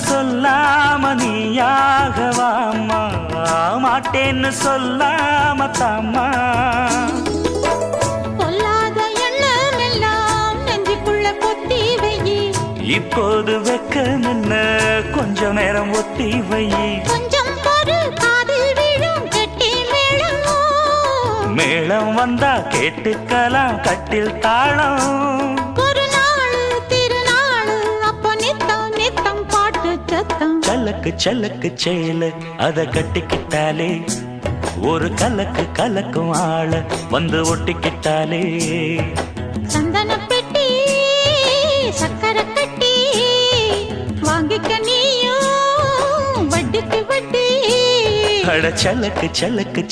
சொல்லாம நீயாகவாமா, மாட்டேன்னு சொல்லாம தாமா. பொல்லாத எண்ணம் எல்லாம் நெஞ்சுக்குள்ள கொத்தி வையி, இப்போது வெக்கம் என்ன கொஞ்ச நேரம் ஒத்தி வையி. கொஞ்சம் பொறு காதில் விழும் கெட்டி மேளம். மேளம் வந்தா கேட்டுக்கலாம் கட்டில் தாளம். ஒரு நாள் திருநாள் அப்ப நித்தம் நித்தம் பாட்டு சத்தம். சலக்கு சலக்கு சேல அத கட்டிக்கிட்டாலே, ஒரு கலக்கு கலக்கும் ஆள வந்து ஒட்டிக்கிட்டாலே. சந்தன பெட்டி சக்கரை கட்டி வாங்கிக்க நீயும் வட்டிக்கு வட்டி. அட சலக்கு சலக்கு